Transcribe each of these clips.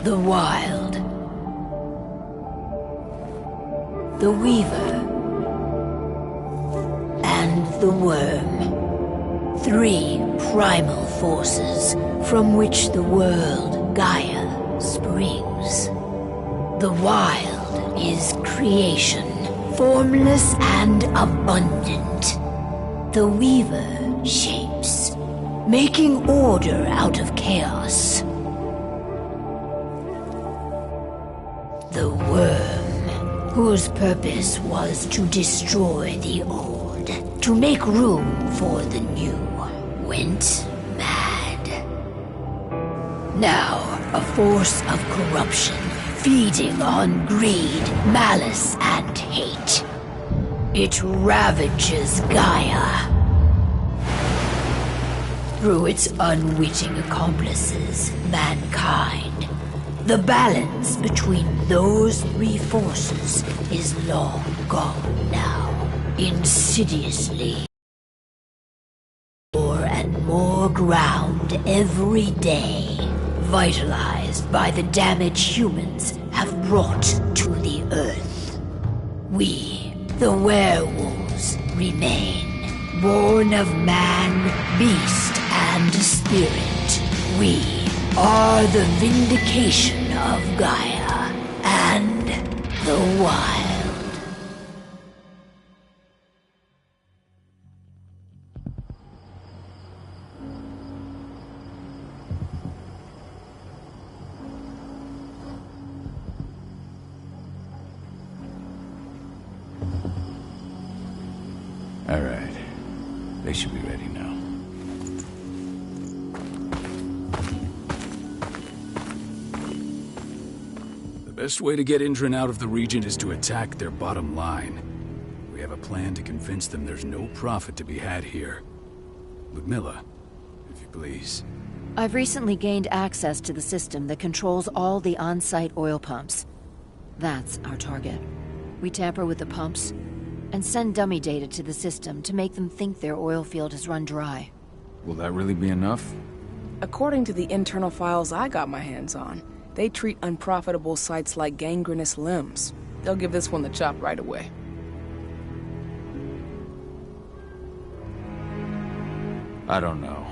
The Wild. The Weaver. And the Worm. 3 primal forces from which the world, Gaia, springs. The Wild is creation, formless and abundant. The Weaver shapes, making order out of chaos. The Worm, whose purpose was to destroy the old, to make room for the new, went mad. Now, a force of corruption, feeding on greed, malice, and hate. It ravages Gaia. Through its unwitting accomplices, mankind, the balance between those 3 forces is long gone now. Insidiously. More and more ground every day, vitalized by the damage humans have brought to the Earth. We, the werewolves, remain, born of man, beast, and spirit. We are the vindication of Gaia and the Wild. All right. They should be ready now. The best way to get Indran out of the region is to attack their bottom line. We have a plan to convince them there's no profit to be had here. Ludmilla, if you please. I've recently gained access to the system that controls all the on-site oil pumps. That's our target. We tamper with the pumps and send dummy data to the system to make them think their oil field has run dry. Will that really be enough? According to the internal files I got my hands on, they treat unprofitable sites like gangrenous limbs. They'll give this one the chop right away. I don't know.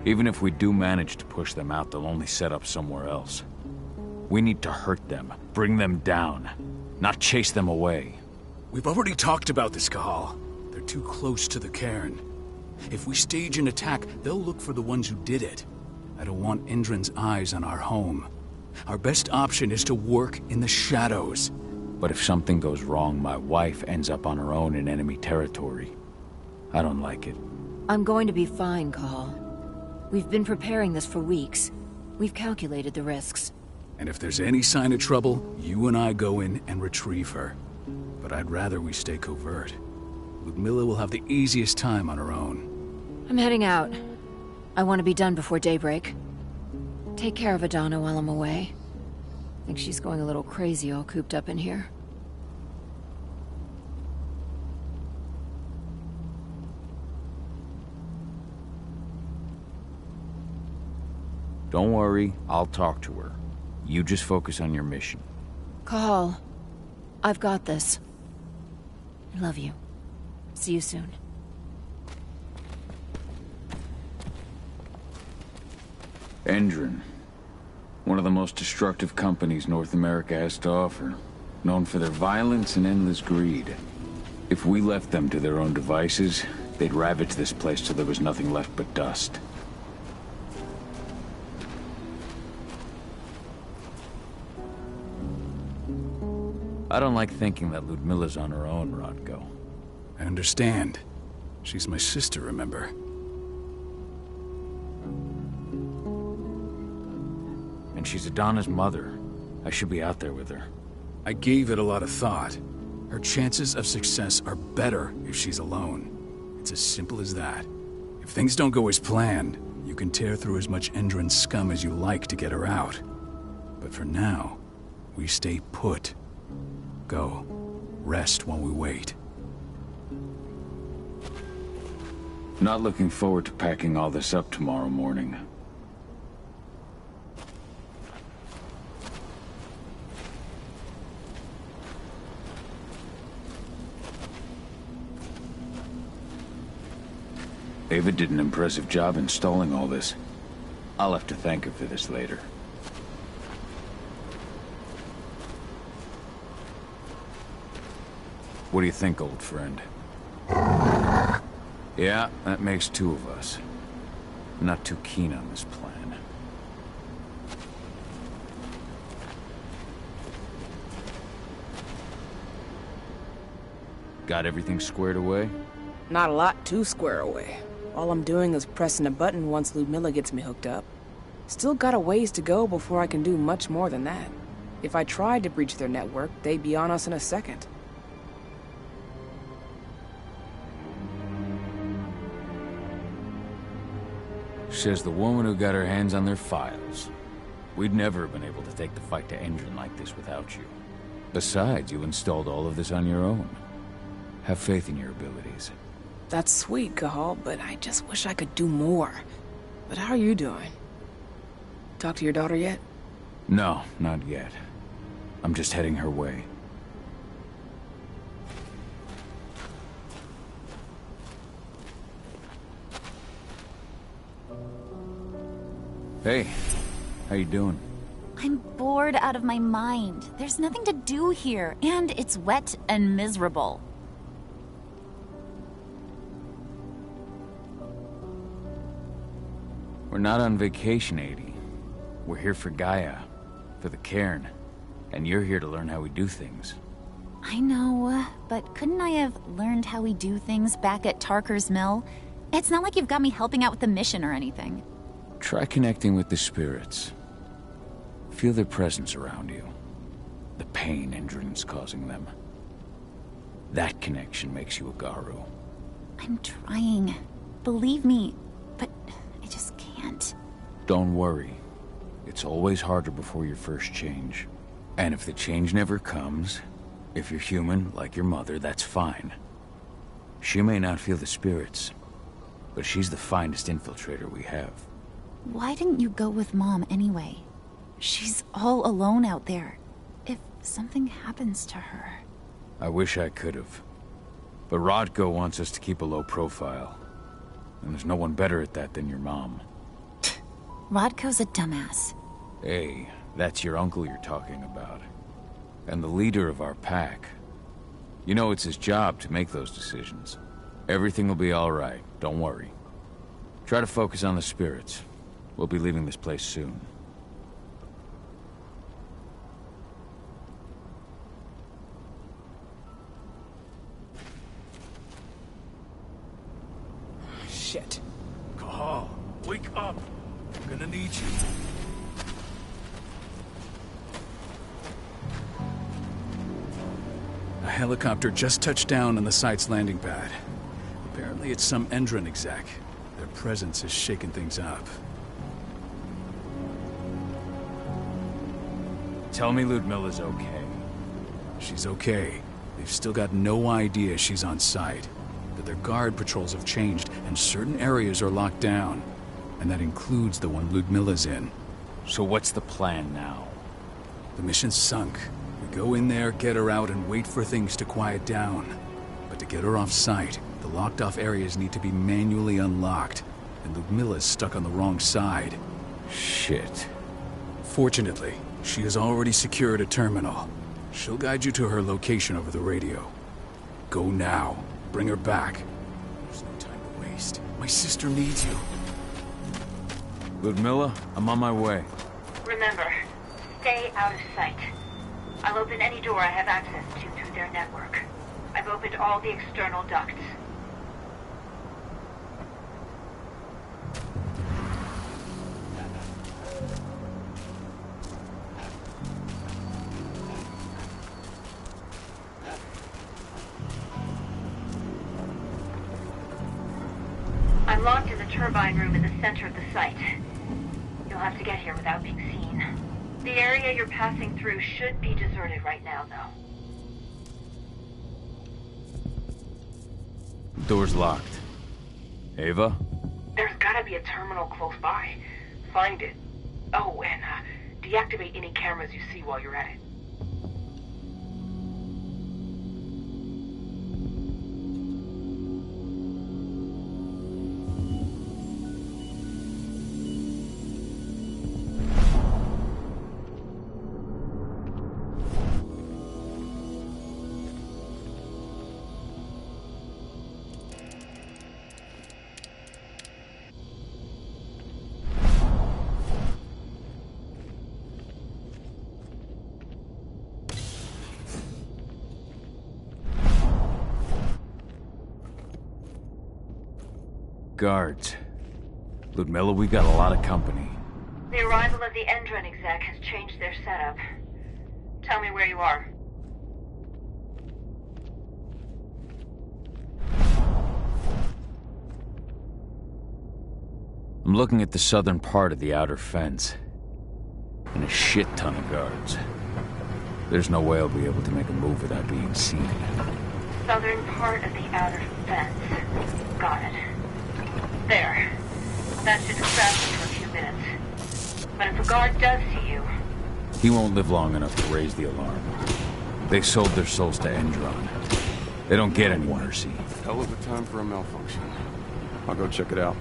Even if we do manage to push them out, they'll only set up somewhere else. We need to hurt them, bring them down, not chase them away. We've already talked about this, Cahal. They're too close to the cairn. If we stage an attack, they'll look for the ones who did it. I don't want Indran's eyes on our home. Our best option is to work in the shadows. But if something goes wrong, my wife ends up on her own in enemy territory. I don't like it. I'm going to be fine, Cahal. We've been preparing this for weeks. We've calculated the risks. And if there's any sign of trouble, you and I go in and retrieve her. But I'd rather we stay covert. Ludmilla will have the easiest time on her own. I'm heading out. I want to be done before daybreak. Take care of Adana while I'm away. I think she's going a little crazy all cooped up in here. Don't worry, I'll talk to her. You just focus on your mission. Cahal, I've got this. I love you. See you soon. Indran. One of the most destructive companies North America has to offer. Known for their violence and endless greed. If we left them to their own devices, they'd ravage this place till there was nothing left but dust. I don't like thinking that Ludmilla's on her own, Rodko. I understand. She's my sister, remember? And she's Adana's mother. I should be out there with her. I gave it a lot of thought. Her chances of success are better if she's alone. It's as simple as that. If things don't go as planned, you can tear through as much Indran scum as you like to get her out. But for now, we stay put. Go. Rest while we wait. Not looking forward to packing all this up tomorrow morning. Ava did an impressive job installing all this. I'll have to thank her for this later. What do you think, old friend? Yeah, that makes two of us. I'm not too keen on this plan. Got everything squared away? Not a lot to square away. All I'm doing is pressing a button once Ludmilla gets me hooked up. Still got a ways to go before I can do much more than that. If I tried to breach their network, they'd be on us in a second. Says the woman who got her hands on their files. We'd never have been able to take the fight to Endron like this without you. Besides, you installed all of this on your own. Have faith in your abilities. That's sweet, Cahal, but I just wish I could do more. But how are you doing? Talk to your daughter yet? No, not yet. I'm just heading her way. Hey, how you doing? I'm bored out of my mind. There's nothing to do here, and it's wet and miserable. We're not on vacation, Adie. We're here for Gaia, for the cairn, and you're here to learn how we do things. I know, but couldn't I have learned how we do things back at Tarker's Mill? It's not like you've got me helping out with the mission or anything. Try connecting with the spirits. Feel their presence around you. The pain Endron's causing them. That connection makes you a Garu. I'm trying. Believe me, but I just can't. Don't worry. It's always harder before your first change. And if the change never comes, if you're human, like your mother, that's fine. She may not feel the spirits, but she's the finest infiltrator we have. Why didn't you go with Mom anyway? She's all alone out there. If something happens to her... I wish I could have. But Rodko wants us to keep a low profile. And there's no one better at that than your mom. Rodko's a dumbass. Hey, that's your uncle you're talking about. And the leader of our pack. You know it's his job to make those decisions. Everything will be all right, don't worry. Try to focus on the spirits. We'll be leaving this place soon. Shit. Cahal, wake up. I'm gonna need you. A helicopter just touched down on the site's landing pad. Apparently it's some Endron exec. Their presence is shaking things up. Tell me Ludmilla's okay. She's okay. They've still got no idea she's on site. But their guard patrols have changed, and certain areas are locked down. And that includes the one Ludmilla's in. So what's the plan now? The mission's sunk. We go in there, get her out, and wait for things to quiet down. But to get her off site, the locked-off areas need to be manually unlocked. And Ludmilla's stuck on the wrong side. Shit. Fortunately, she has already secured a terminal. She'll guide you to her location over the radio. Go now. Bring her back. There's no time to waste. My sister needs you. Ludmilla, I'm on my way. Remember, stay out of sight. I'll open any door I have access to through their network. I've opened all the external ducts. I'm locked in the turbine room in the center of the site. You'll have to get here without being seen. The area you're passing through should be deserted right now, though. Door's locked. Ava? There's gotta be a terminal close by. Find it. Oh, and deactivate any cameras you see while you're at it. guards. Ludmilla, we got a lot of company. The arrival of the Endron exec has changed their setup. Tell me where you are. I'm looking at the southern part of the outer fence. And a shit ton of guards. There's no way I'll be able to make a move without being seen. Southern part of the outer fence. Got it. There. That should distract you for a few minutes. But if a guard does see you... He won't live long enough to raise the alarm. They sold their souls to Endron. They don't get any mercy. Hell of a time for a malfunction. I'll go check it out.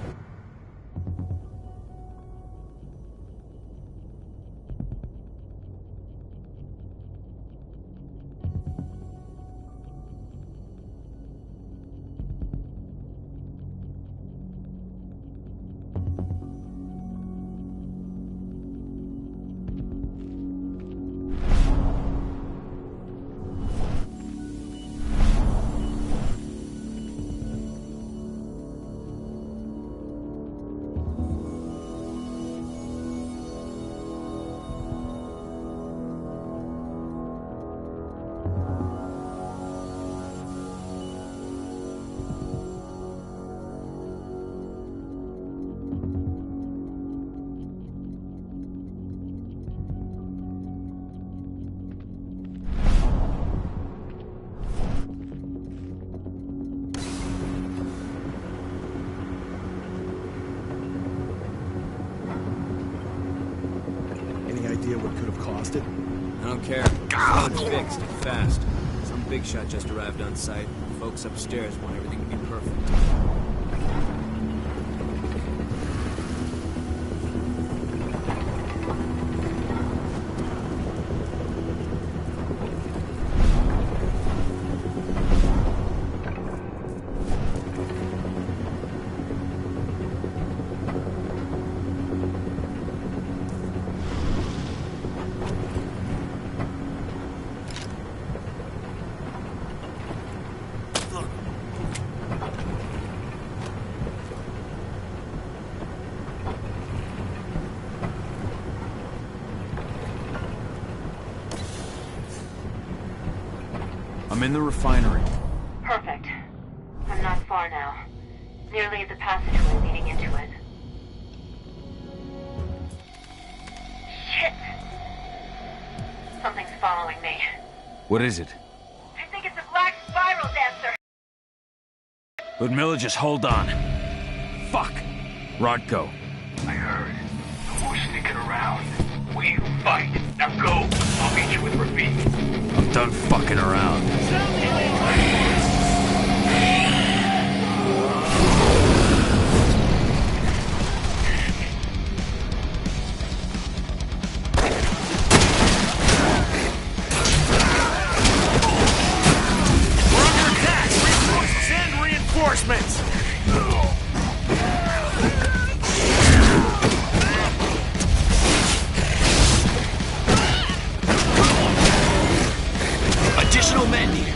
What could have caused it? I don't care. It's fixed and fast. Some big shot just arrived on site. Folks upstairs want everything to be perfect. I'm in the refinery. Perfect. I'm not far now. Nearly at the passageway leading into it. Shit! Something's following me. What is it? I think it's a black spiral dancer. Ludmilla, just hold on. Fuck! Rodko. I heard. No more sneaking around. We fight. Now go. I'll meet you with Rafik. I'm done fucking around. We're under attack! Send reinforcements! Additional men here.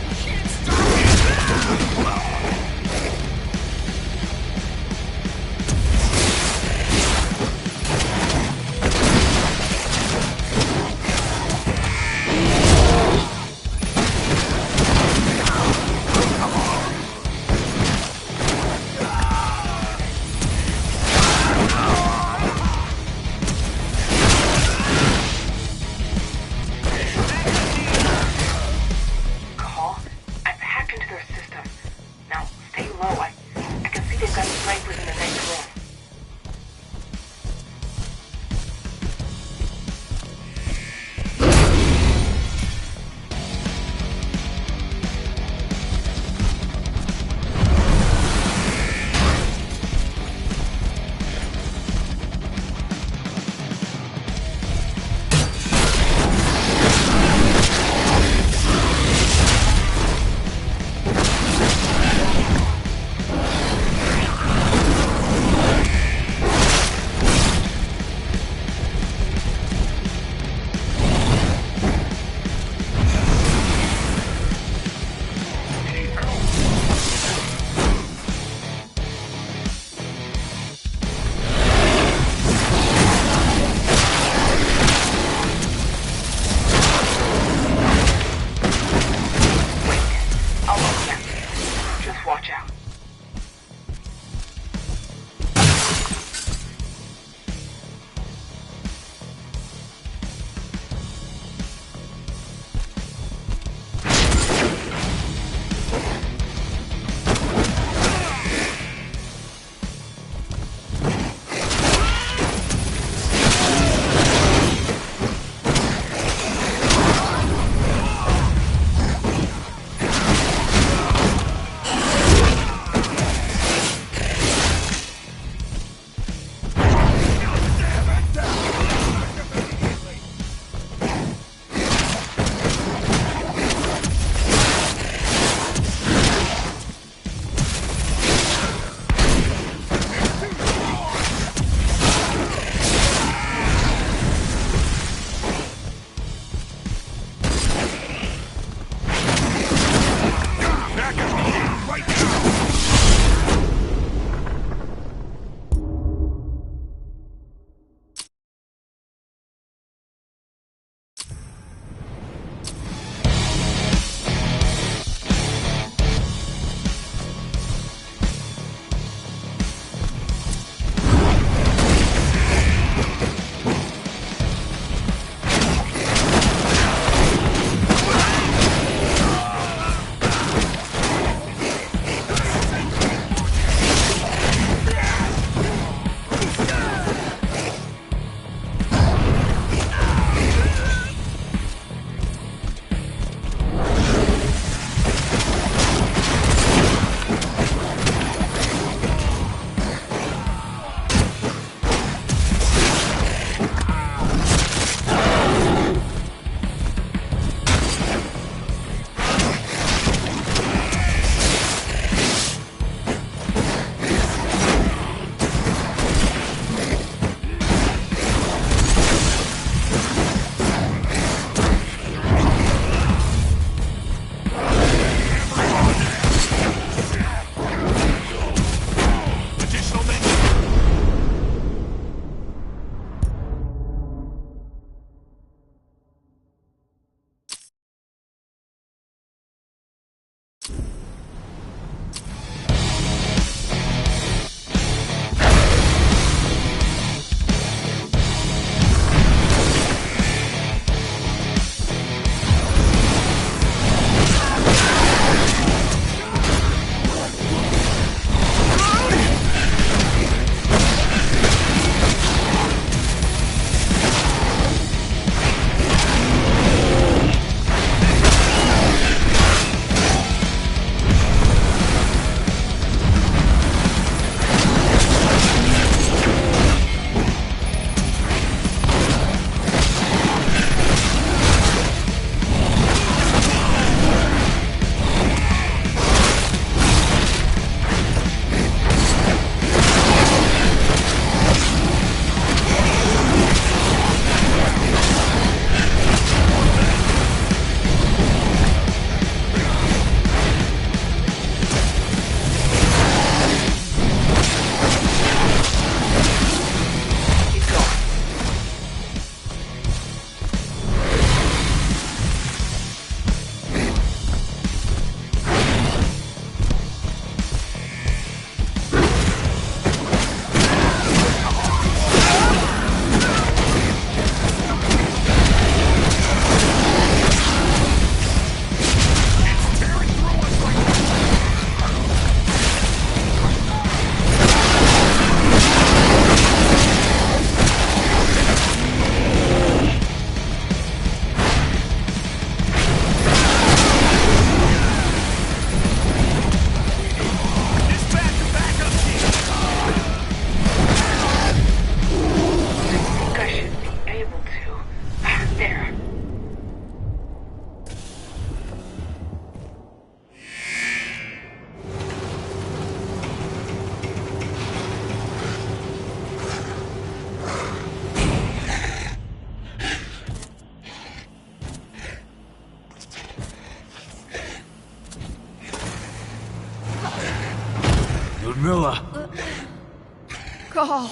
Call.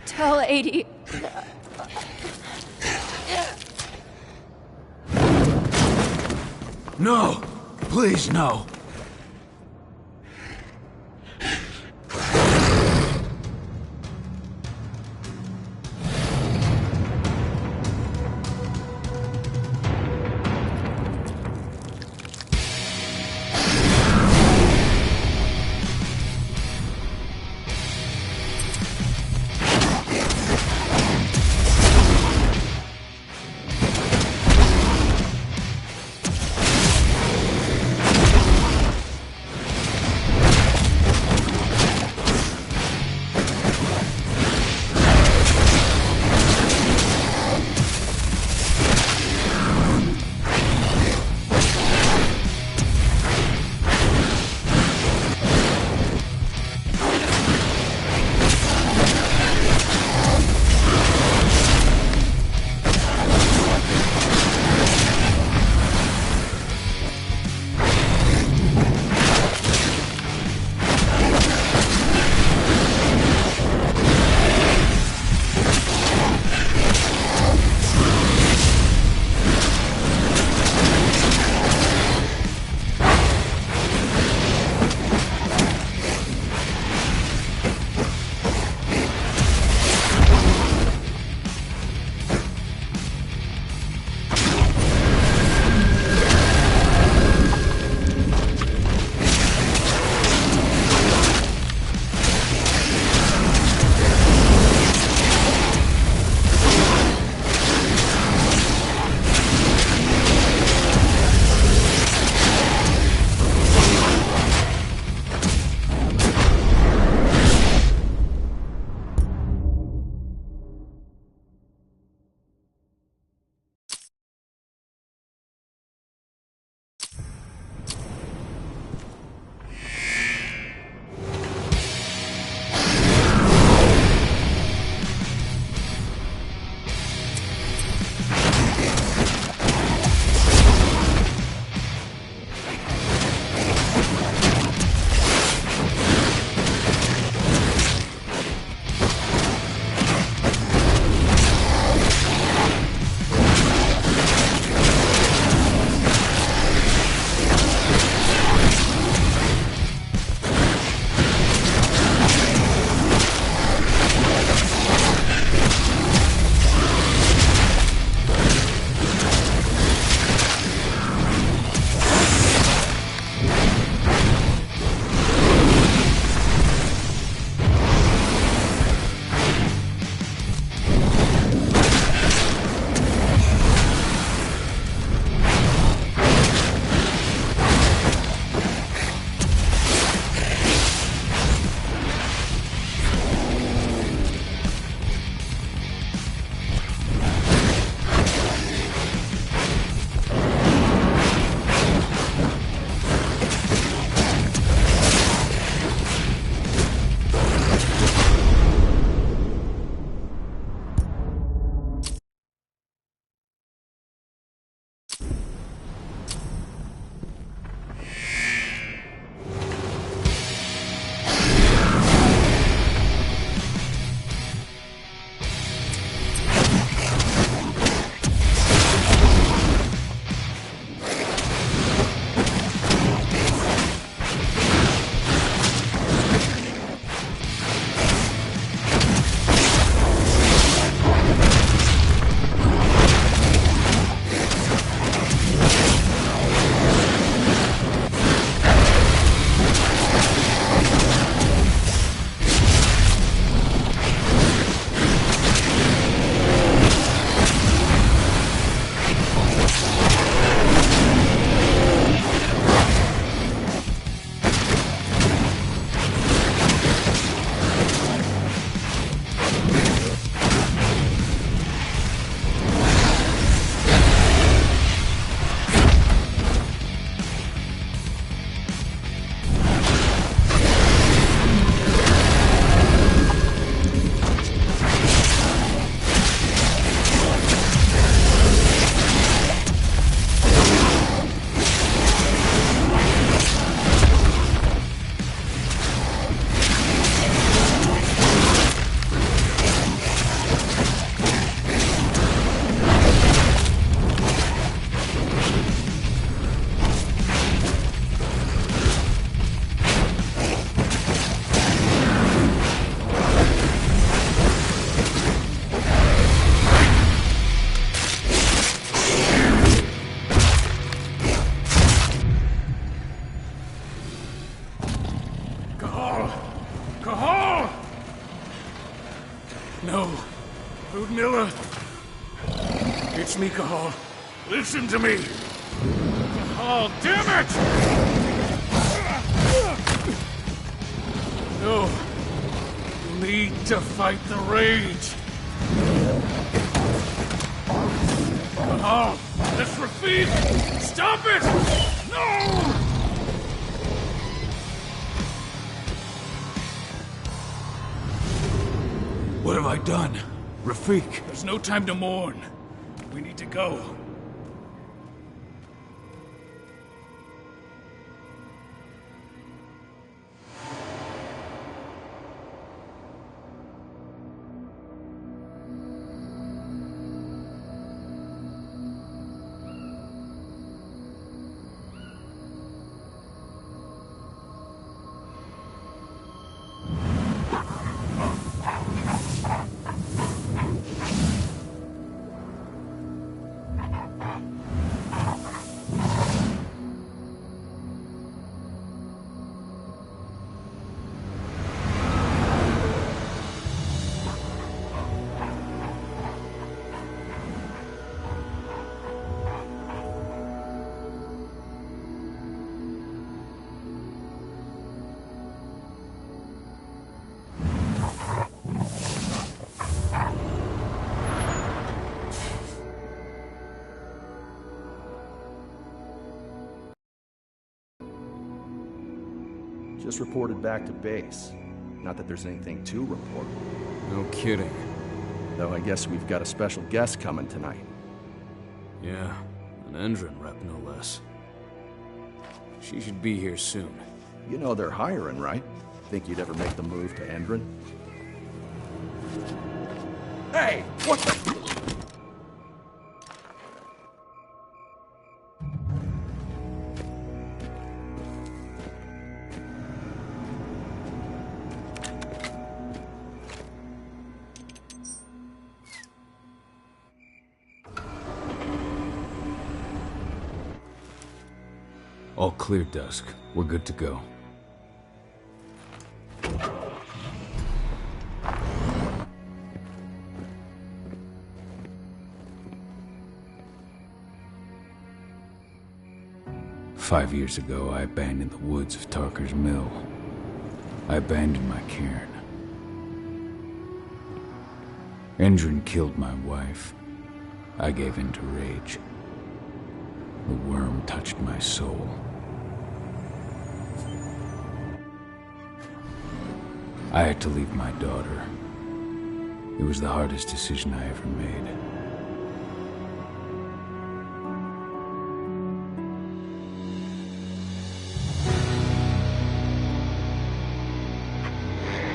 Tell 80. No! Please, no! No. Ludmilla! It's me, Cahal. Listen to me! Cahal, damn it! No. You need to fight the rage. Cahal, that's Rafik! Stop it! No! What have I done? Rafik, there's no time to mourn. We need to go. Just reported back to base. Not that there's anything to report. No kidding. Though I guess we've got a special guest coming tonight. Yeah, an Endron rep no less. She should be here soon. You know they're hiring, right? Think you'd ever make the move to Endron? Hey! What the... All clear, Dusk. We're good to go. "5 years ago, I abandoned the woods of Tarker's Mill. I abandoned my cairn. Endron killed my wife. I gave in to rage. The worm touched my soul. I had to leave my daughter. It was the hardest decision I ever made.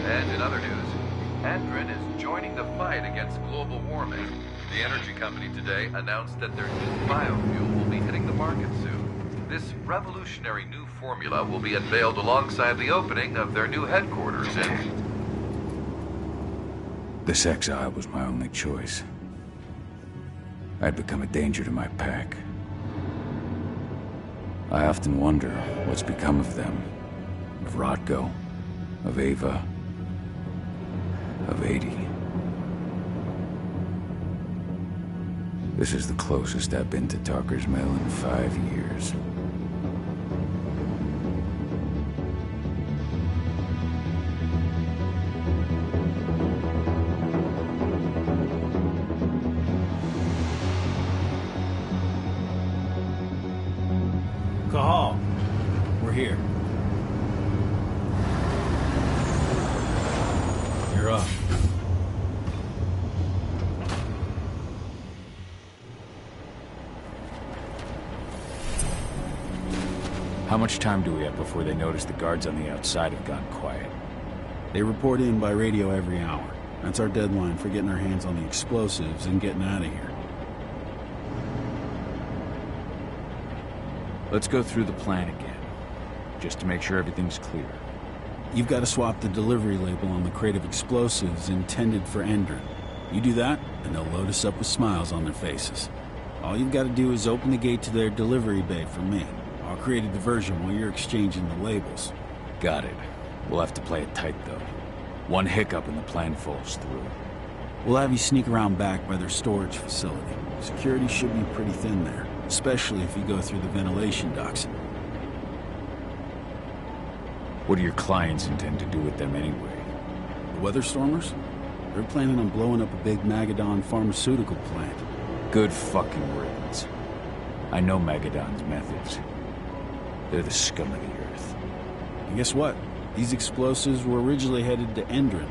And in other news, Endron is joining the fight against global warming. The energy company today announced that their new biofuel will be hitting the market soon. This revolutionary new formula will be unveiled alongside the opening of their new headquarters in... This exile was my only choice. I'd become a danger to my pack. I often wonder what's become of them. Of Rodko, of Ava, of 80. This is the closest I've been to Tarker's Mill in 5 years. Cahal, we're here. You're up. How much time do we have before they notice the guards on the outside have gone quiet? They report in by radio every hour. That's our deadline for getting our hands on the explosives and getting out of here. Let's go through the plan again, just to make sure everything's clear. You've got to swap the delivery label on the crate of explosives intended for Endron. You do that, and they'll load us up with smiles on their faces. All you've got to do is open the gate to their delivery bay for me. I'll create a diversion while you're exchanging the labels. Got it. We'll have to play it tight, though. One hiccup and the plan falls through. We'll have you sneak around back by their storage facility. Security should be pretty thin there, especially if you go through the ventilation ducts. What do your clients intend to do with them anyway? The Weatherstormers? They're planning on blowing up a big Magadon pharmaceutical plant. Good fucking riddance. I know Magadon's methods. They're the scum of the earth. And guess what? These explosives were originally headed to Endron,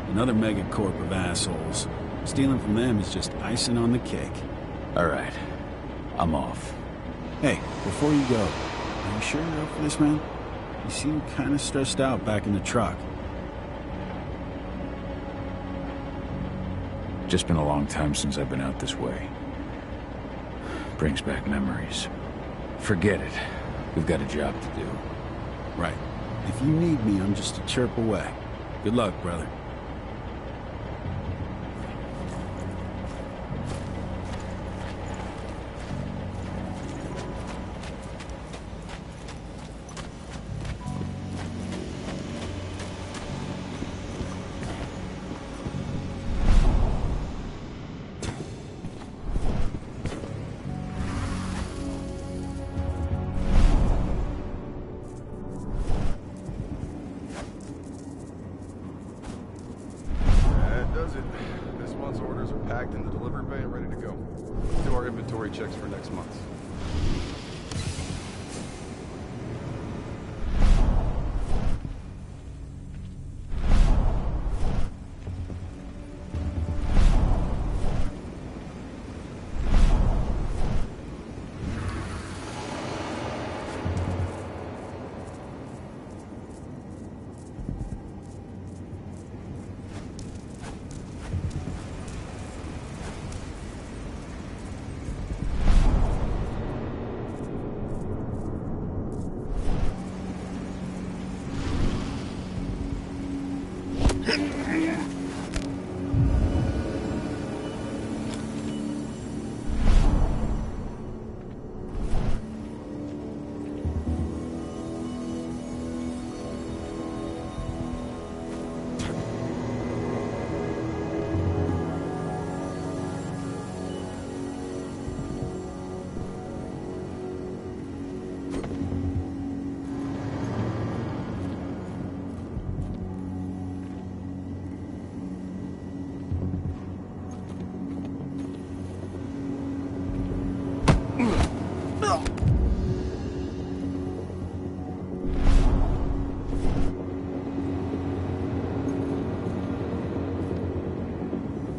another megacorp of assholes. Stealing from them is just icing on the cake. All right. I'm off. Hey, before you go, are you sure you're up for this, man? You seem kind of stressed out back in the truck. Just been a long time since I've been out this way. Brings back memories. Forget it. We've got a job to do. Right. If you need me, I'm just a chirp away. Good luck, brother. This month's orders are packed in the delivery bay and ready to go. Let's do our inventory checks for next month.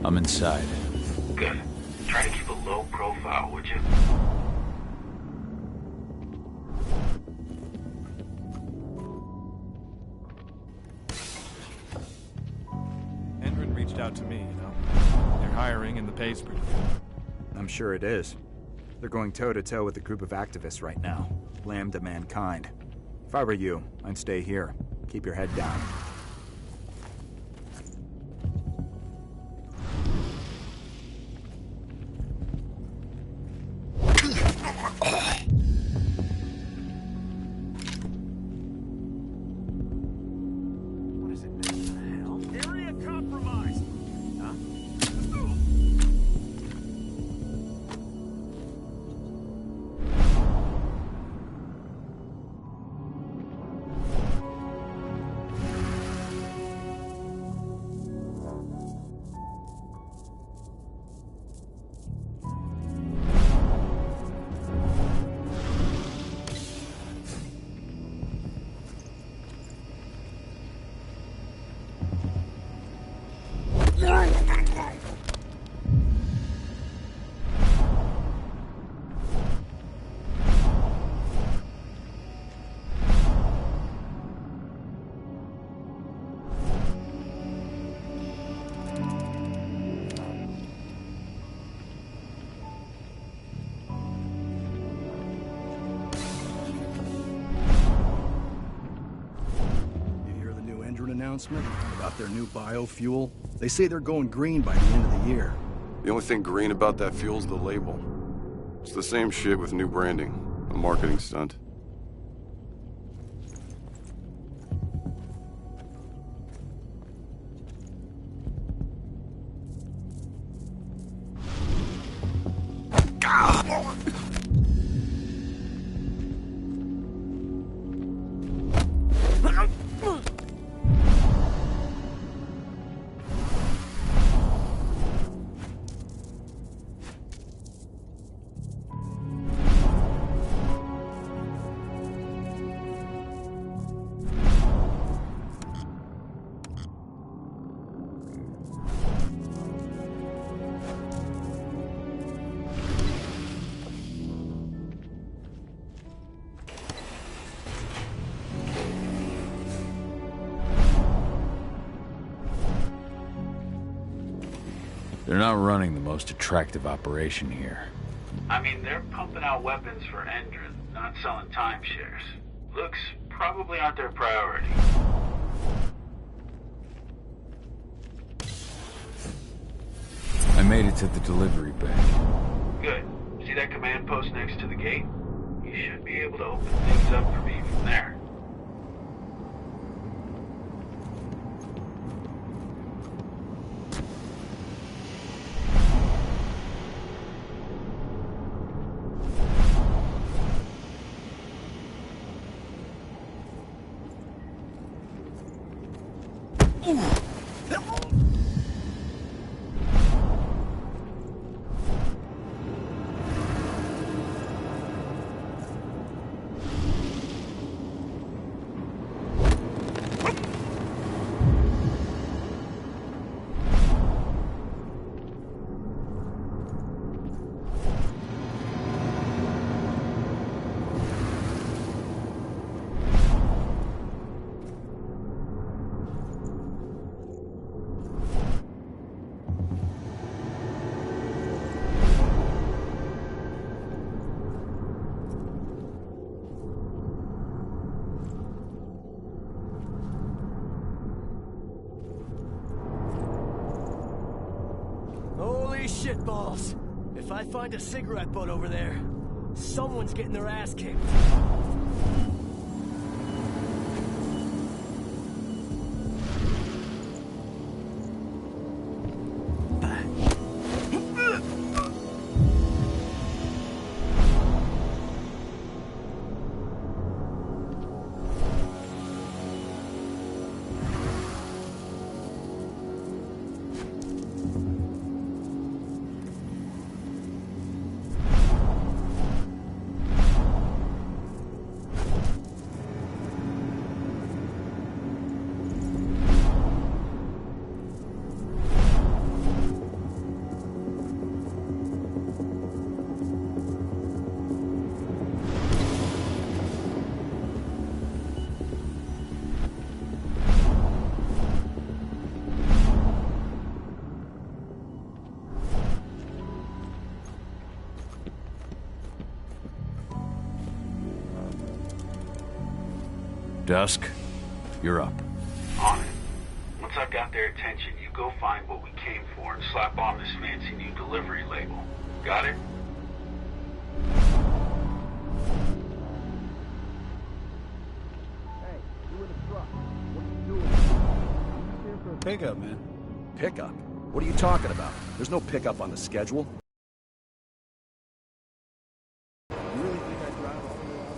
I'm inside. Good. Try to keep a low profile, would you? Endron reached out to me, you know. They're hiring and the pay's pretty good. I'm sure it is. They're going toe-to-toe with a group of activists right now. Lambda mankind. If I were you, I'd stay here. Keep your head down. Announcement about their new biofuel. They say they're going green by the end of the year. The only thing green about that fuel's the label. It's the same shit with new branding. A marketing stunt. They're not running the most attractive operation here. I mean, they're pumping out weapons for Endron, not selling timeshares. Looks probably aren't their priority. I made it to the delivery bay. Good. See that command post next to the gate? You should be able to open things up for me from there. Holy shitballs! If I find a cigarette butt over there, someone's getting their ass kicked. Dusk, you're up. On it. Once I've got their attention, you go find what we came for and slap on this fancy new delivery label. Got it? Pickup, man. Pickup? What are you talking about? There's no pickup on the schedule. You really think I drive all the way out?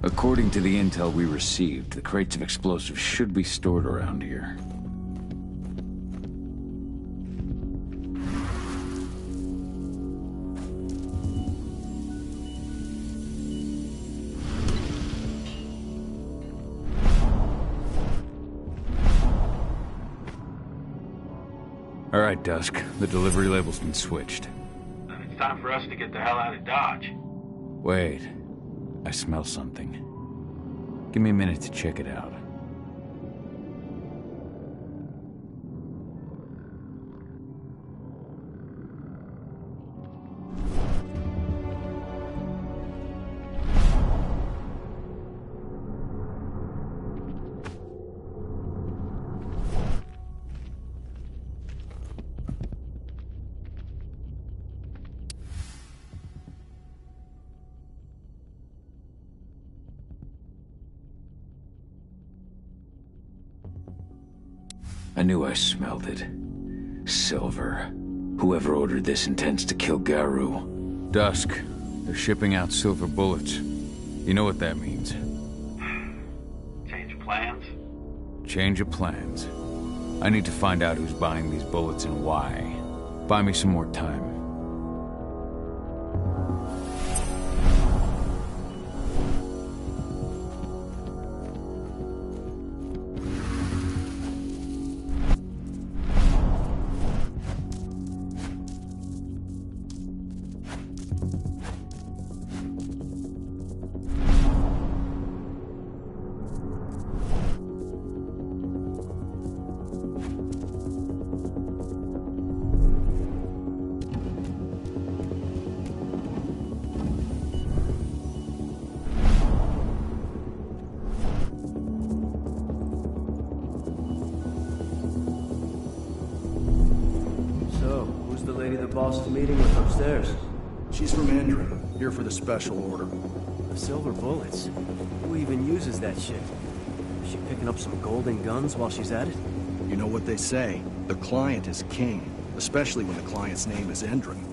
According to the intel we received, the crates of explosives should be stored around here. All right, Dusk. The delivery label's been switched. Then it's time for us to get the hell out of Dodge. Wait. I smell something. Give me a minute to check it out. I knew I smelled it. Silver. Whoever ordered this intends to kill Garu. Dusk. They're shipping out silver bullets. You know what that means. Change of plans? Change of plans. I need to find out who's buying these bullets and why. Buy me some more time. Boss meeting with upstairs. She's from Endron, here for the special order. The silver bullets? Who even uses that shit? Is she picking up some golden guns while she's at it? You know what they say, the client is king, especially when the client's name is Endron.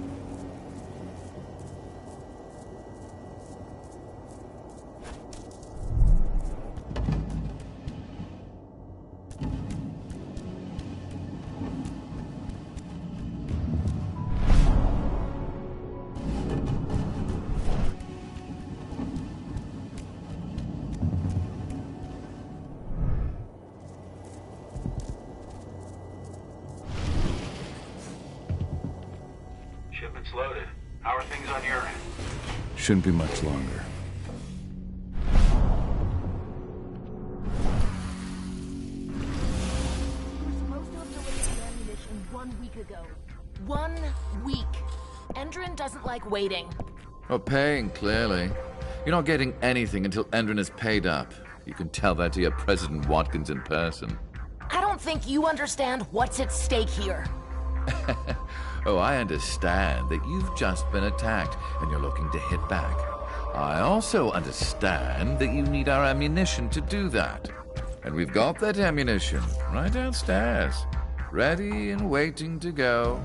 Shipment's loaded. How are things on your end? Shouldn't be much longer. You were supposed to have delivered the ammunition 1 week ago. 1 week. Endron doesn't like waiting. Well, paying, clearly. You're not getting anything until Endron is paid up. You can tell that to your President Watkins in person. I don't think you understand what's at stake here. Oh, I understand that you've just been attacked and you're looking to hit back. I also understand that you need our ammunition to do that. And we've got that ammunition right downstairs, ready and waiting to go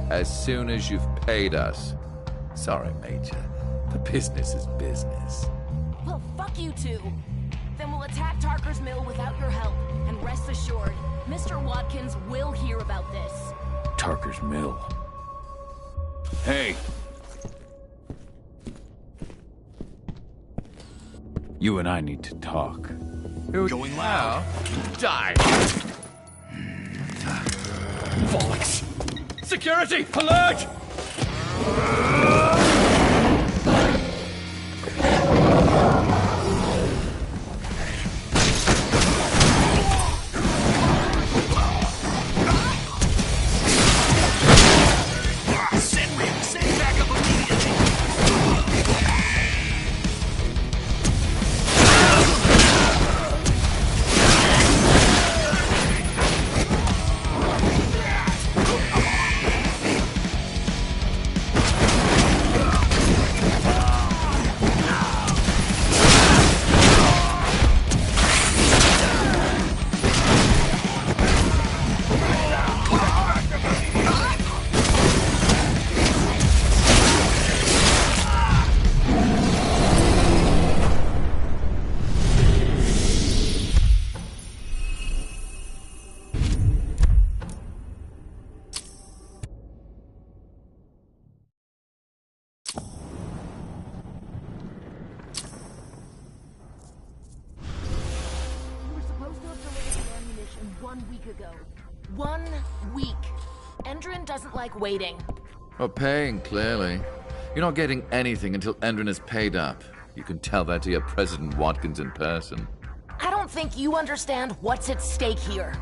as soon as you've paid us. Sorry, Major. The business is business. Well, fuck you two. Then we'll attack Tarker's Mill without your help. And rest assured, Mr. Watkins will hear about this. Tarker's Mill. Hey! You and I need to talk. Going loud? Die! Bollocks! Security! Alert! Ago. 1 week. Endron doesn't like waiting. Well, paying, clearly. You're not getting anything until Endron is paid up. You can tell that to your President Watkins in person. I don't think you understand what's at stake here.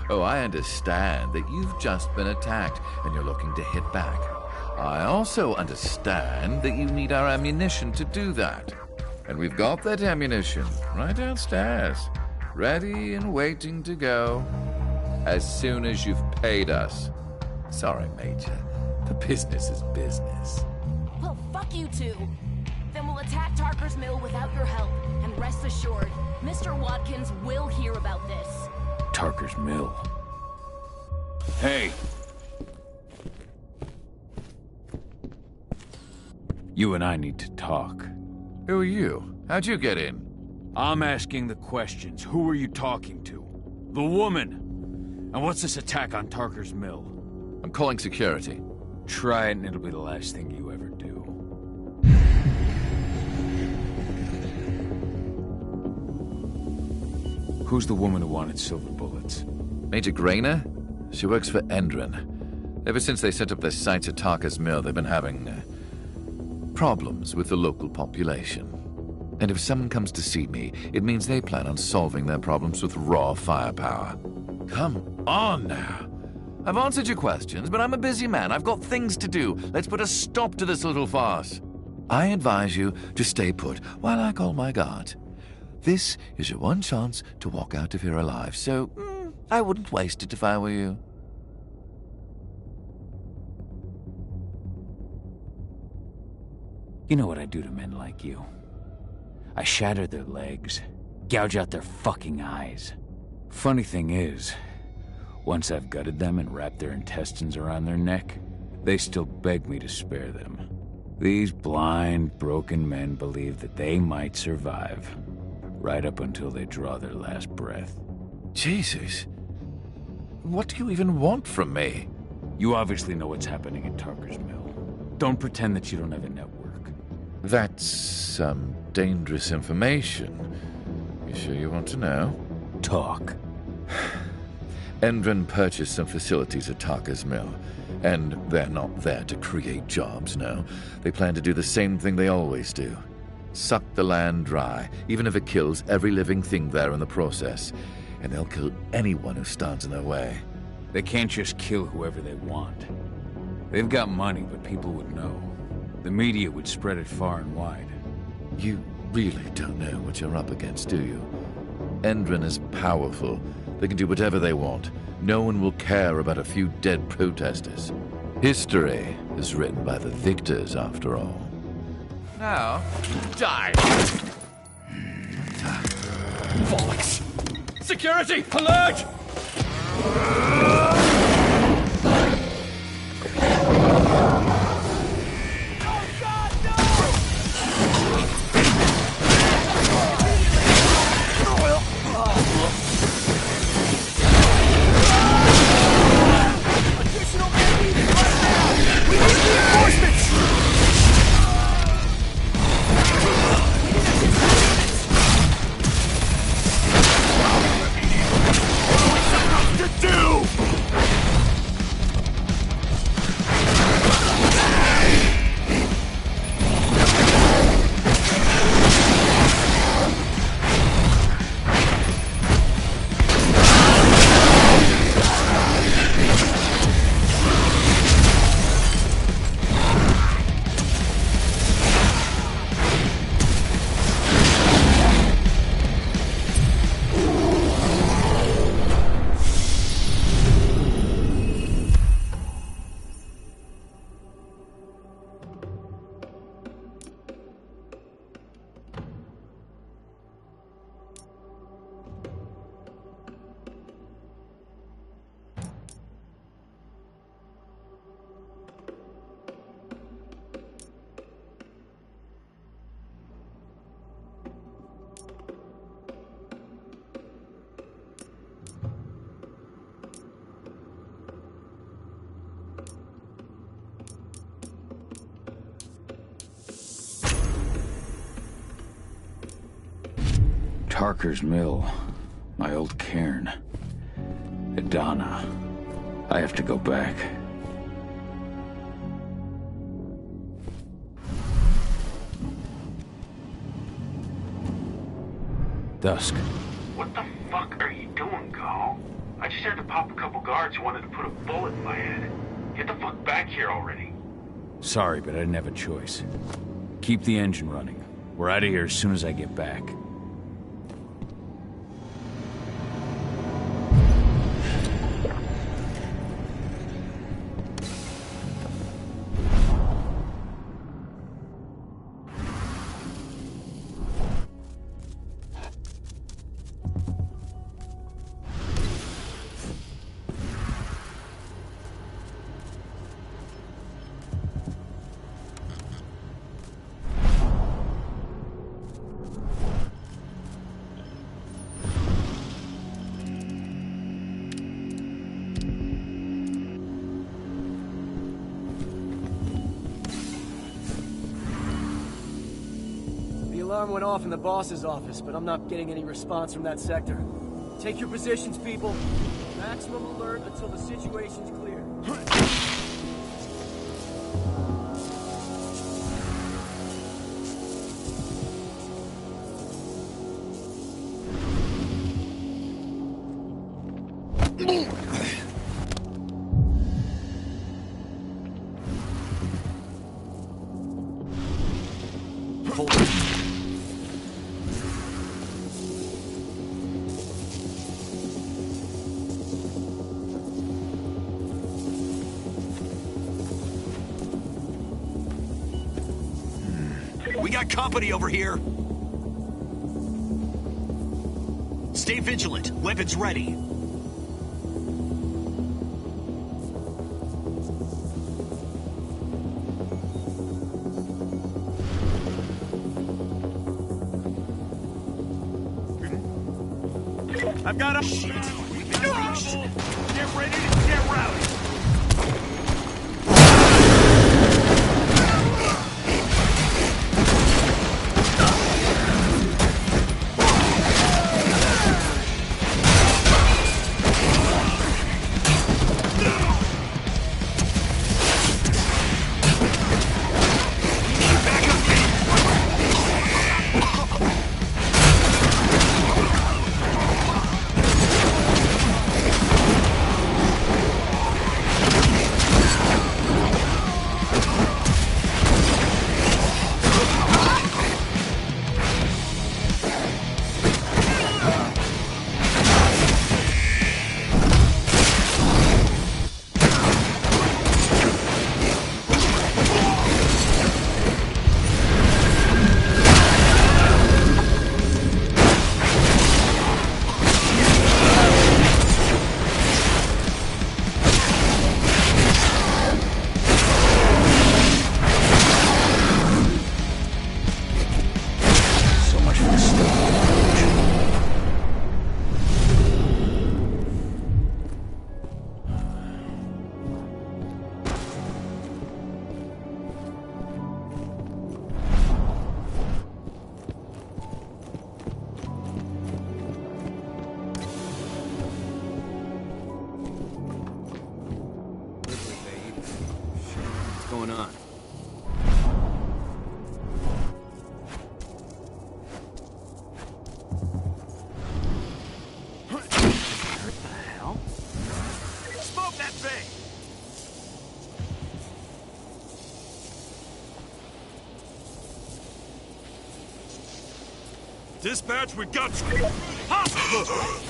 Oh, I understand that you've just been attacked and you're looking to hit back. I also understand that you need our ammunition to do that. And we've got that ammunition right downstairs, ready and waiting to go as soon as you've paid us. Sorry, Major. The business is business. Well, fuck you two. Then we'll attack Tarker's Mill without your help. And rest assured, Mr. Watkins will hear about this. Tarker's Mill. Hey! You and I need to talk. Who are you? How'd you get in? I'm asking the questions. Who are you talking to? The woman! And what's this attack on Tarker's Mill? I'm calling security. Try it and it'll be the last thing you ever do. Who's the woman who wanted silver bullets? Major Grainer? She works for Endron. Ever since they set up their sights at Tarker's Mill, they've been having problems with the local population. And if someone comes to see me, it means they plan on solving their problems with raw firepower. Come on now. I've answered your questions, but I'm a busy man. I've got things to do. Let's put a stop to this little farce. I advise you to stay put while I call my guard. This is your one chance to walk out of here alive, so I wouldn't waste it if I were you. You know what I do to men like you? I shatter their legs, gouge out their fucking eyes. Funny thing is, once I've gutted them and wrapped their intestines around their neck, they still beg me to spare them. These blind, broken men believe that they might survive, right up until they draw their last breath. Jesus. What do you even want from me? You obviously know what's happening at Tarker's Mill. Don't pretend that you don't have a network. That's some dangerous information. You sure you want to know? Talk. Endron purchased some facilities at Tarker's Mill, and they're not there to create jobs, no. They plan to do the same thing they always do. Suck the land dry, even if it kills every living thing there in the process. And they'll kill anyone who stands in their way. They can't just kill whoever they want. They've got money, but people would know. The media would spread it far and wide. You really don't know what you're up against, do you? Endron is powerful. They can do whatever they want. No one will care about a few dead protesters. History is written by the victors, after all. Now, die! Bollocks! Security! Alert! Tarker's Mill. My old cairn. Adana. I have to go back. Dusk. What the fuck are you doing, Carl? I just had to pop a couple guards who wanted to put a bullet in my head. Get the fuck back here already. Sorry, but I didn't have a choice. Keep the engine running. We're out of here as soon as I get back. alarm went off in the boss's office, but I'm not getting any response from that sector. Take your positions, people. Maximum alert until the situation's clear. Hold it. We got company over here. Stay vigilant. Weapons ready. I've got a shit. We've been reached. Get ready to get rowdy. Going on? What the hell? Smoke that thing! Dispatch, we got you! Hospital!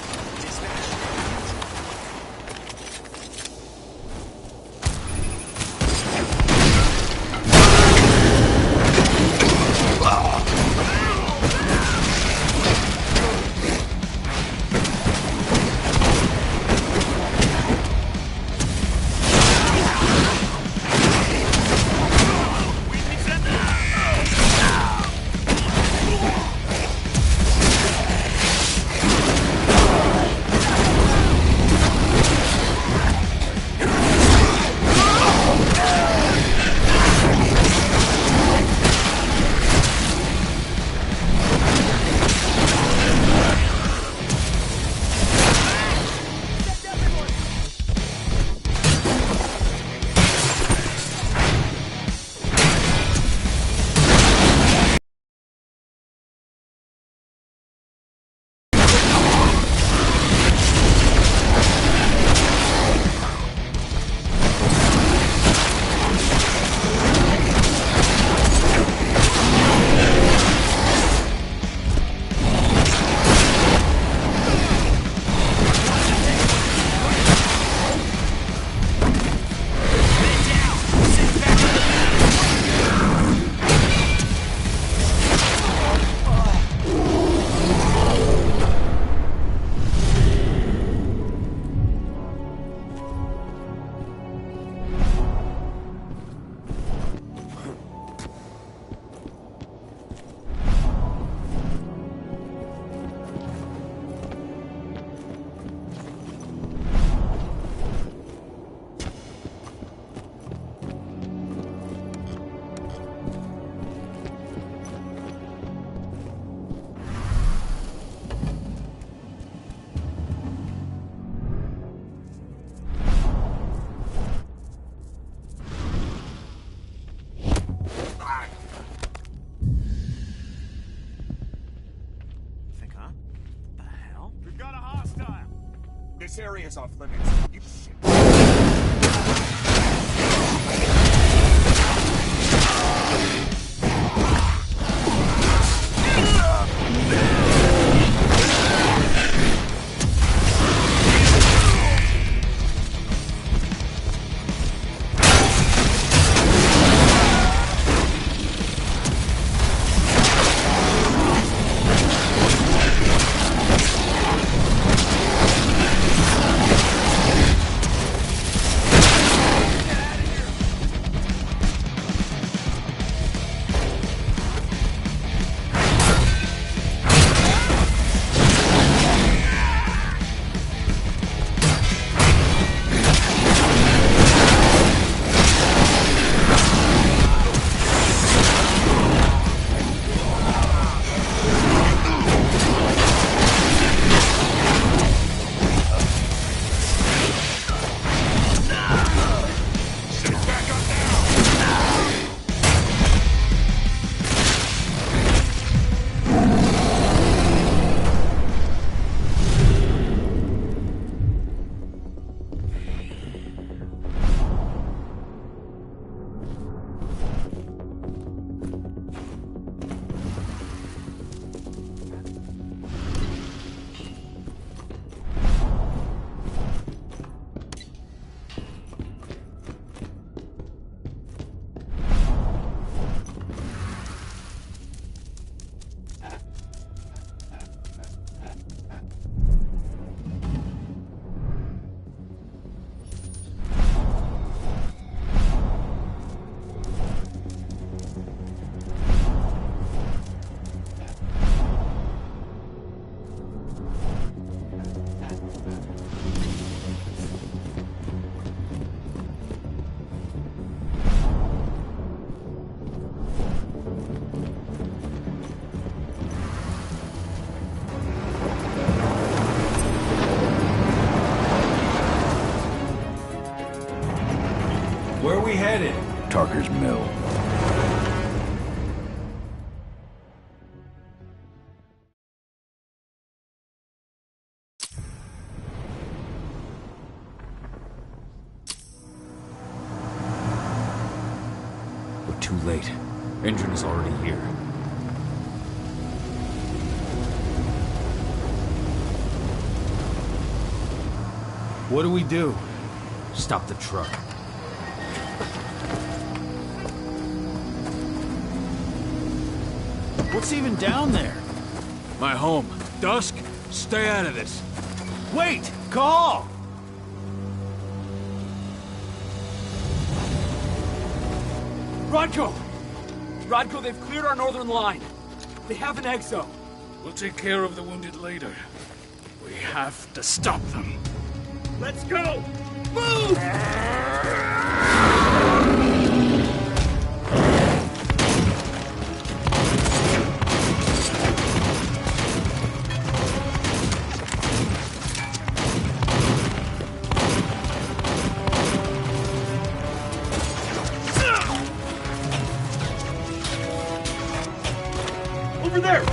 area's off limits. You shit. Where are we headed? Tarker's Mill. We're too late. Engine is already here. What do we do? Stop the truck. What's even down there? My home. Dusk, stay out of this. Wait! Call! Rodko! Rodko, they've cleared our northern line. They have an exo. We'll take care of the wounded later. We have to stop them. Let's go! Move! Over there!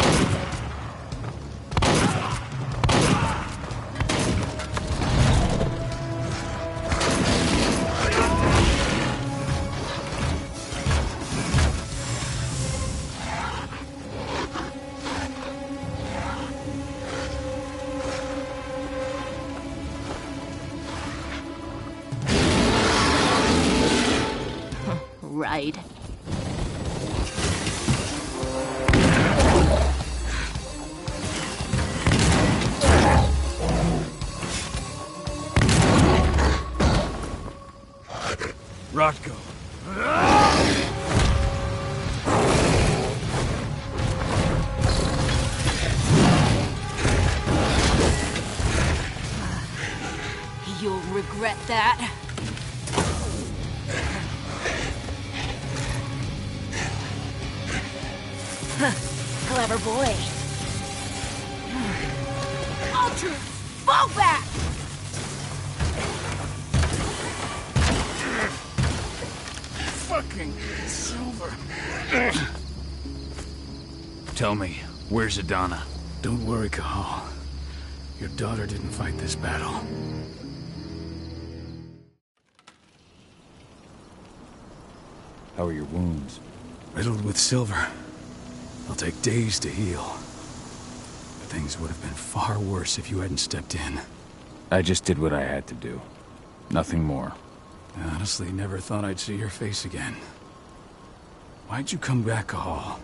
Right. Rodko. You'll regret that. Clever boy. All troops, fall back! Fucking Silver. Tell me, where's Adana? Don't worry, Cahal. Your daughter didn't fight this battle. How are your wounds? Riddled with silver. They'll take days to heal. But things would have been far worse if you hadn't stepped in. I just did what I had to do. Nothing more. I honestly never thought I'd see your face again. Why'd you come back, Cahal?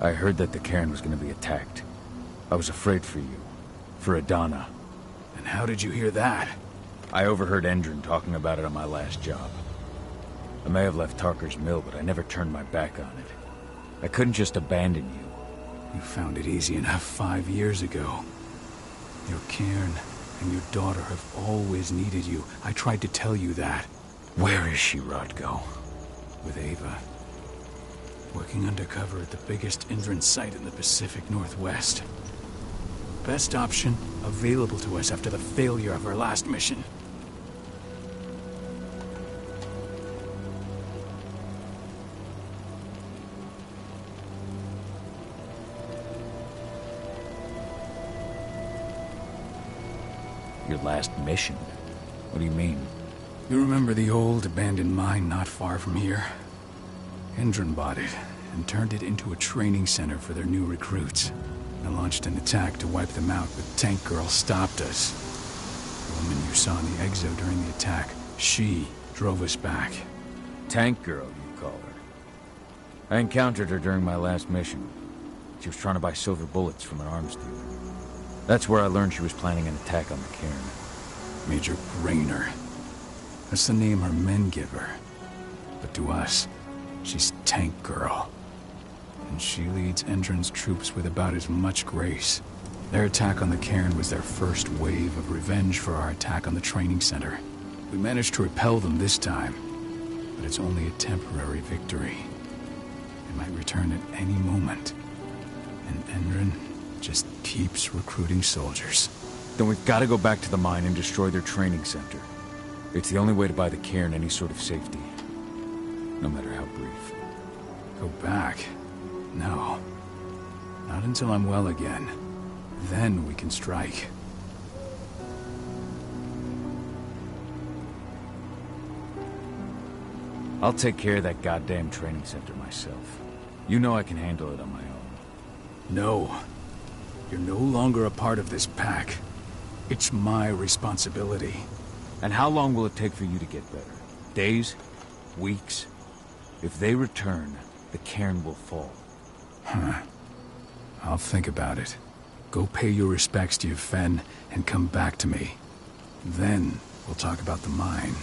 I heard that the cairn was going to be attacked. I was afraid for you. For Adana. And how did you hear that? I overheard Endron talking about it on my last job. I may have left Tarker's Mill, but I never turned my back on it. I couldn't just abandon you. You found it easy enough 5 years ago. Your cairn and your daughter have always needed you. I tried to tell you that. Where is she, Rodko? With Ava. Working undercover at the biggest Endron site in the Pacific Northwest. Best option available to us after the failure of our last mission. Your last mission? What do you mean? You remember the old abandoned mine not far from here? Endron bought it and turned it into a training center for their new recruits. I launched an attack to wipe them out, but Tank Girl stopped us. The woman you saw in the exo during the attack, she drove us back. Tank Girl, you call her. I encountered her during my last mission. She was trying to buy silver bullets from an arms dealer. That's where I learned she was planning an attack on the cairn. Major Brainer. That's the name her men give her. But to us, she's Tank Girl. And she leads Endron's troops with about as much grace. Their attack on the cairn was their first wave of revenge for our attack on the training center. We managed to repel them this time, but it's only a temporary victory. They might return at any moment. And Endron just keeps recruiting soldiers. Then we've got to go back to the mine and destroy their training center. It's the only way to buy the cairn any sort of safety. No matter how brief. Go back? No. Not until I'm well again. Then we can strike. I'll take care of that goddamn training center myself. You know I can handle it on my own. No. You're no longer a part of this pack. It's my responsibility. And how long will it take for you to get better? Days? Weeks? If they return, the cairn will fall. Huh. I'll think about it. Go pay your respects to your Fen and come back to me. Then we'll talk about the mine.